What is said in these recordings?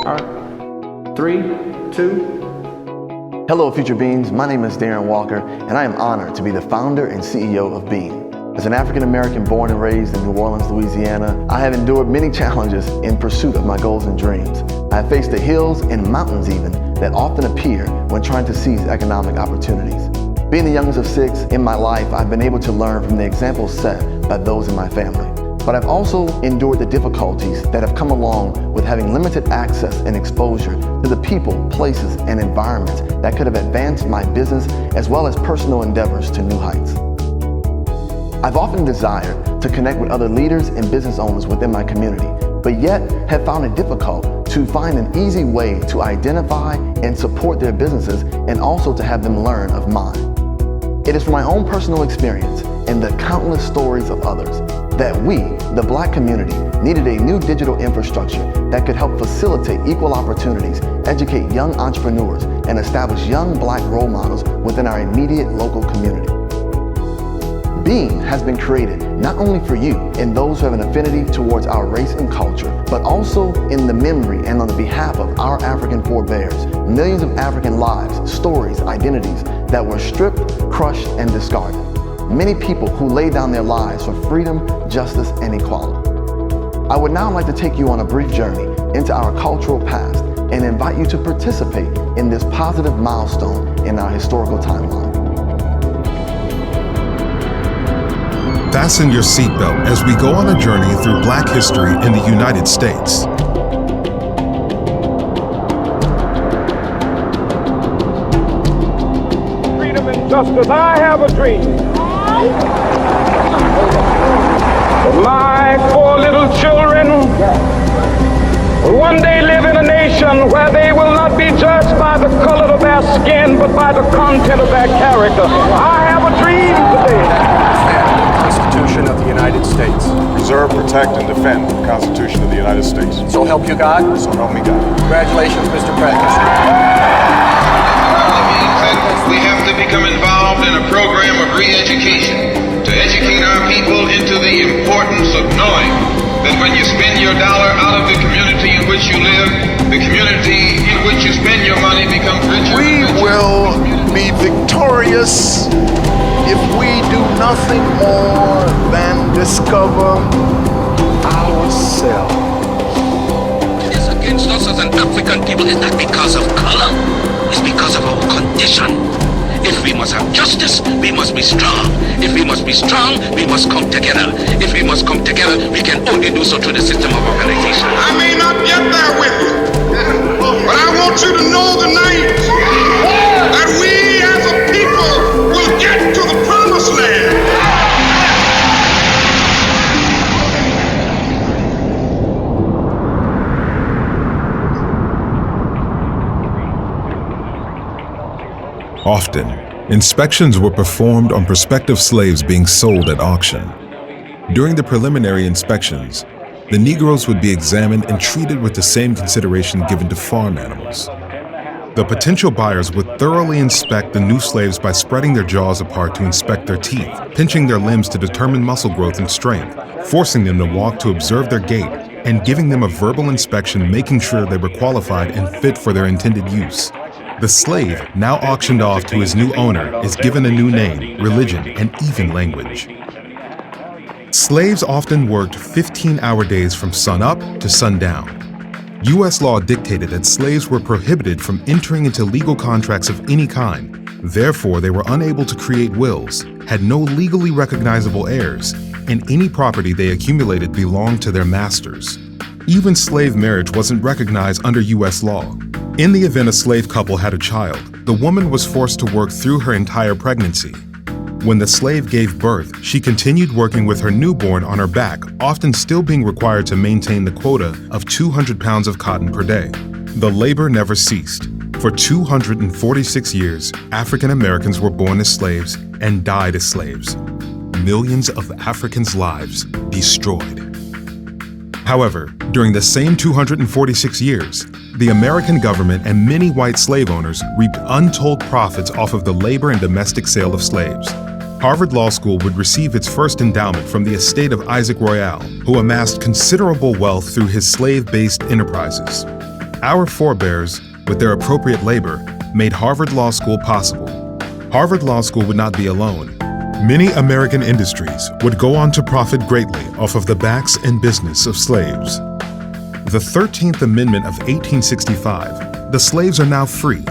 All right. 3, 2. Hello, Future Beings. My name is Darren Walker, and I am honored to be the founder and CEO of Beam. As an African American born and raised in New Orleans, Louisiana, I have endured many challenges in pursuit of my goals and dreams. I have faced the hills and mountains even that often appear when trying to seize economic opportunities. Being the youngest of 6 in my life, I've been able to learn from the examples set by those in my family. But I've also endured the difficulties that have come along with having limited access and exposure to the people, places, and environments that could have advanced my business as well as personal endeavors to new heights. I've often desired to connect with other leaders and business owners within my community, but yet have found it difficult to find an easy way to identify and support their businesses and also to have them learn of mine. It is from my own personal experience and the countless stories of others that we, the Black community, needed a new digital infrastructure that could help facilitate equal opportunities, educate young entrepreneurs, and establish young Black role models within our immediate local community. Beam has been created not only for you and those who have an affinity towards our race and culture, but also in the memory and on the behalf of our African forebears, millions of African lives, stories, identities that were stripped, crushed, and discarded. Many people who laid down their lives for freedom, justice, and equality. I would now like to take you on a brief journey into our cultural past and invite you to participate in this positive milestone in our historical timeline. Fasten your seatbelt as we go on a journey through Black history in the United States. Freedom and justice, I have a dream. My 4 little children will one day live in a nation where they will not be judged by the color of their skin, but by the content of their character. I have a dream today. Constitution of the United States. Preserve, protect, and defend the Constitution of the United States. So help you God? So help me God. Congratulations, Mr. President. We have to become involved in a program of re-education to educate our people into the importance of knowing that when you spend your dollar out of the community in which you live, the community in which you spend your money becomes richer. We will be victorious if we do nothing more than discover ourselves. It is against us as an African people. It's not because of color. It's because of our condition. If we must have justice, we must be strong. If we must be strong, we must come together. If we must come together, we can only do so through the system of organization. I may not get there with you, but I want you to know tonight that we as a people will get to the promised land. Often, inspections were performed on prospective slaves being sold at auction. During the preliminary inspections, the Negroes would be examined and treated with the same consideration given to farm animals. The potential buyers would thoroughly inspect the new slaves by spreading their jaws apart to inspect their teeth, pinching their limbs to determine muscle growth and strength, forcing them to walk to observe their gait, and giving them a verbal inspection making sure they were qualified and fit for their intended use. The slave, now auctioned off to his new owner, is given a new name, religion, and even language. Slaves often worked 15-hour days from sunup to sundown. U.S. law dictated that slaves were prohibited from entering into legal contracts of any kind. Therefore, they were unable to create wills, had no legally recognizable heirs, and any property they accumulated belonged to their masters. Even slave marriage wasn't recognized under U.S. law. In the event a slave couple had a child, the woman was forced to work through her entire pregnancy. When the slave gave birth, she continued working with her newborn on her back, often still being required to maintain the quota of 200 pounds of cotton per day. The labor never ceased. For 246 years, African Americans were born as slaves and died as slaves. Millions of Africans' lives destroyed. However, during the same 246 years, the American government and many white slave owners reaped untold profits off of the labor and domestic sale of slaves. Harvard Law School would receive its first endowment from the estate of Isaac Royale, who amassed considerable wealth through his slave-based enterprises. Our forebears, with their appropriate labor, made Harvard Law School possible. Harvard Law School would not be alone. Many American industries would go on to profit greatly off of the backs and business of slaves. The 13th Amendment of 1865, the slaves are now free.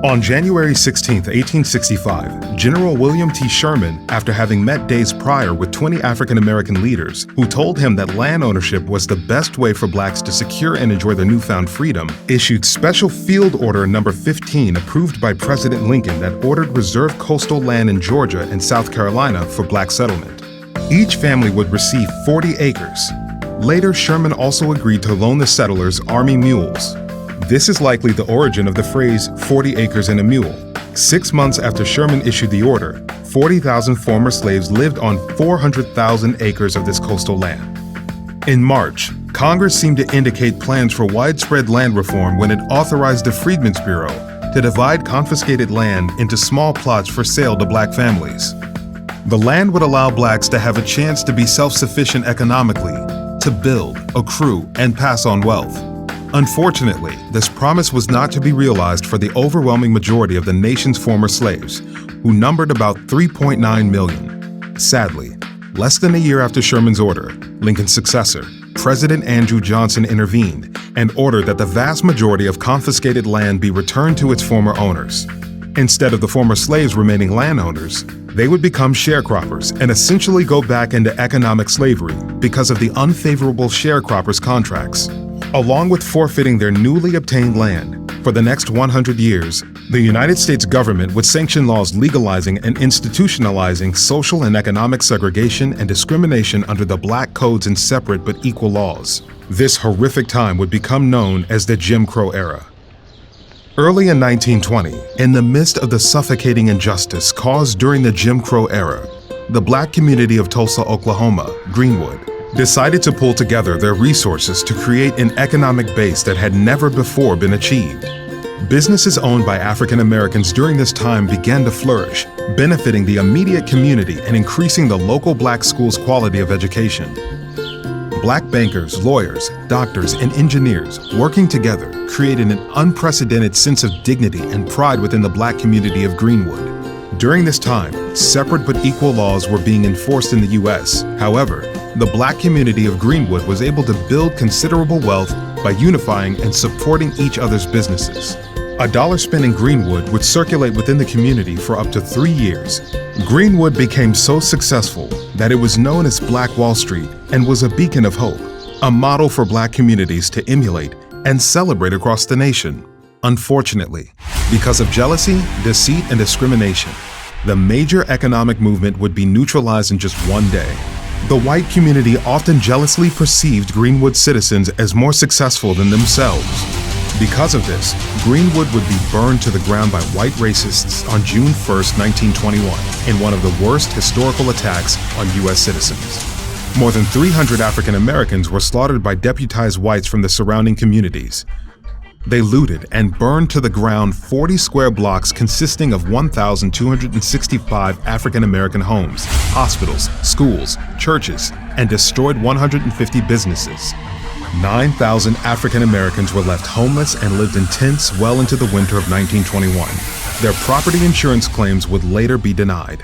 On January 16, 1865, General William T. Sherman, after having met days prior with 20 African-American leaders who told him that land ownership was the best way for blacks to secure and enjoy their newfound freedom, issued Special Field Order No. 15 approved by President Lincoln that ordered reserved coastal land in Georgia and South Carolina for black settlement. Each family would receive 40 acres. Later, Sherman also agreed to loan the settlers Army mules. This is likely the origin of the phrase 40 acres and a mule. 6 months after Sherman issued the order, 40,000 former slaves lived on 400,000 acres of this coastal land. In March, Congress seemed to indicate plans for widespread land reform when it authorized the Freedmen's Bureau to divide confiscated land into small plots for sale to black families. The land would allow blacks to have a chance to be self-sufficient economically, to build, accrue, and pass on wealth. Unfortunately, this promise was not to be realized for the overwhelming majority of the nation's former slaves, who numbered about 3.9 million. Sadly, less than a year after Sherman's order, Lincoln's successor, President Andrew Johnson, intervened and ordered that the vast majority of confiscated land be returned to its former owners. Instead of the former slaves remaining landowners, they would become sharecroppers and essentially go back into economic slavery because of the unfavorable sharecroppers' contracts. Along with forfeiting their newly obtained land, for the next 100 years, the United States government would sanction laws legalizing and institutionalizing social and economic segregation and discrimination under the black codes and separate but equal laws. This horrific time would become known as the Jim Crow era. Early in 1920, in the midst of the suffocating injustice caused during the Jim Crow era, the black community of Tulsa, Oklahoma, Greenwood, decided to pull together their resources to create an economic base that had never before been achieved. Businesses owned by African Americans during this time began to flourish, benefiting the immediate community and increasing the local black schools' quality of education. Black bankers, lawyers, doctors, and engineers working together created an unprecedented sense of dignity and pride within the black community of Greenwood. During this time, separate but equal laws were being enforced in the U.S. However, the black community of Greenwood was able to build considerable wealth by unifying and supporting each other's businesses. A dollar spent in Greenwood would circulate within the community for up to 3 years. Greenwood became so successful that it was known as Black Wall Street and was a beacon of hope, a model for black communities to emulate and celebrate across the nation. Unfortunately, because of jealousy, deceit, and discrimination, the major economic movement would be neutralized in just one day. The white community often jealously perceived Greenwood citizens as more successful than themselves. Because of this, Greenwood would be burned to the ground by white racists on June 1, 1921, in one of the worst historical attacks on U.S. citizens. More than 300 African Americans were slaughtered by deputized whites from the surrounding communities. They looted and burned to the ground 40 square blocks consisting of 1,265 African American homes, hospitals, schools, churches, and destroyed 150 businesses. 9,000 African Americans were left homeless and lived in tents well into the winter of 1921. Their property insurance claims would later be denied.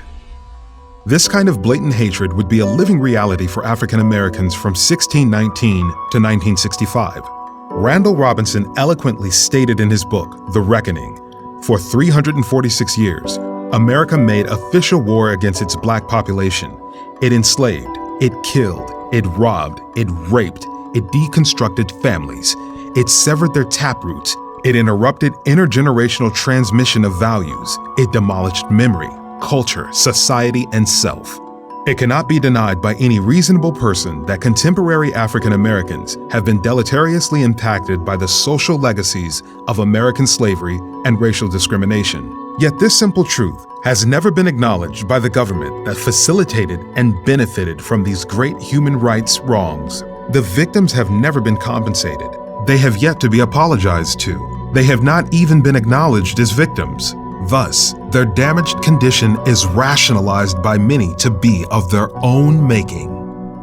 This kind of blatant hatred would be a living reality for African Americans from 1619 to 1965. Randall Robinson eloquently stated in his book, The Reckoning, for 346 years, America made official war against its black population. It enslaved, it killed, it robbed, it raped, it deconstructed families, it severed their taproots, it interrupted intergenerational transmission of values, it demolished memory, culture, society, and self. It cannot be denied by any reasonable person that contemporary African Americans have been deleteriously impacted by the social legacies of American slavery and racial discrimination. Yet this simple truth has never been acknowledged by the government that facilitated and benefited from these great human rights wrongs. The victims have never been compensated. They have yet to be apologized to. They have not even been acknowledged as victims. Thus, their damaged condition is rationalized by many to be of their own making.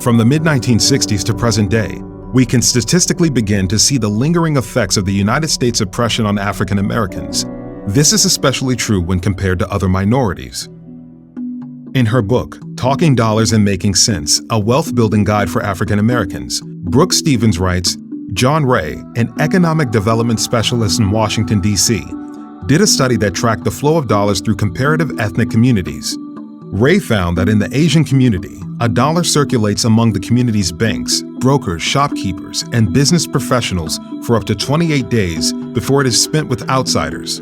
From the mid-1960s to present day, we can statistically begin to see the lingering effects of the United States' oppression on African Americans. This is especially true when compared to other minorities. In her book, Talking Dollars and Making Sense, A Wealth-Building Guide for African Americans, Brooke Stevens writes, John Ray, an economic development specialist in Washington, D.C., did a study that tracked the flow of dollars through comparative ethnic communities. Ray found that in the Asian community, a dollar circulates among the community's banks, brokers, shopkeepers, and business professionals for up to 28 days before it is spent with outsiders.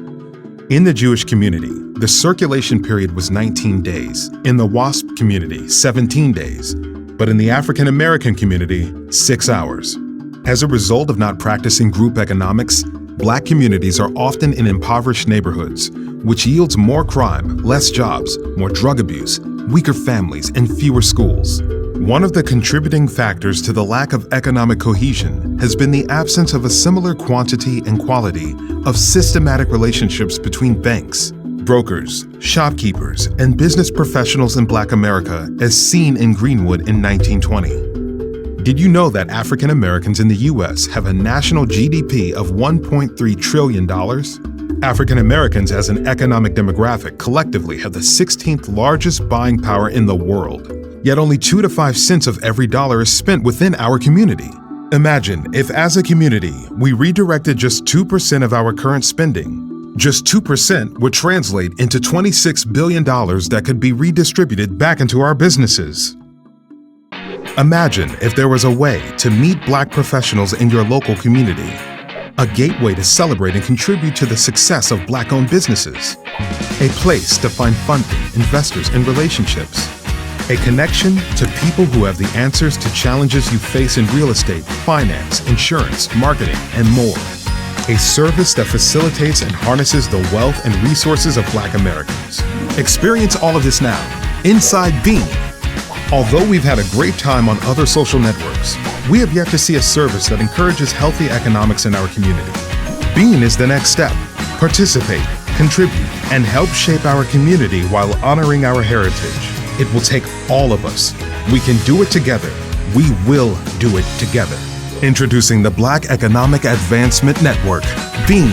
In the Jewish community, the circulation period was 19 days. In the WASP community, 17 days. But in the African American community, 6 hours. As a result of not practicing group economics, Black communities are often in impoverished neighborhoods, which yields more crime, less jobs, more drug abuse, weaker families, and fewer schools. One of the contributing factors to the lack of economic cohesion has been the absence of a similar quantity and quality of systematic relationships between banks, brokers, shopkeepers, and business professionals in Black America as seen in Greenwood in 1920. Did you know that African Americans in the U.S. have a national GDP of $1.3 trillion? African Americans as an economic demographic collectively have the 16th largest buying power in the world. Yet only 2 to 5 cents of every dollar is spent within our community. Imagine if as a community, we redirected just 2% of our current spending. Just 2% would translate into $26 billion that could be redistributed back into our businesses. Imagine if there was a way to meet Black professionals in your local community, a gateway to celebrate and contribute to the success of Black-owned businesses, a place to find funding, investors, and relationships, a connection to people who have the answers to challenges you face in real estate, finance, insurance, marketing, and more, a service that facilitates and harnesses the wealth and resources of Black Americans. Experience all of this now, inside Beam. Although we've had a great time on other social networks, we have yet to see a service that encourages healthy economics in our community. Bean is the next step. Participate, contribute, and help shape our community while honoring our heritage. It will take all of us. We can do it together. We will do it together. Introducing the Black Economic Advancement Network, BEAN.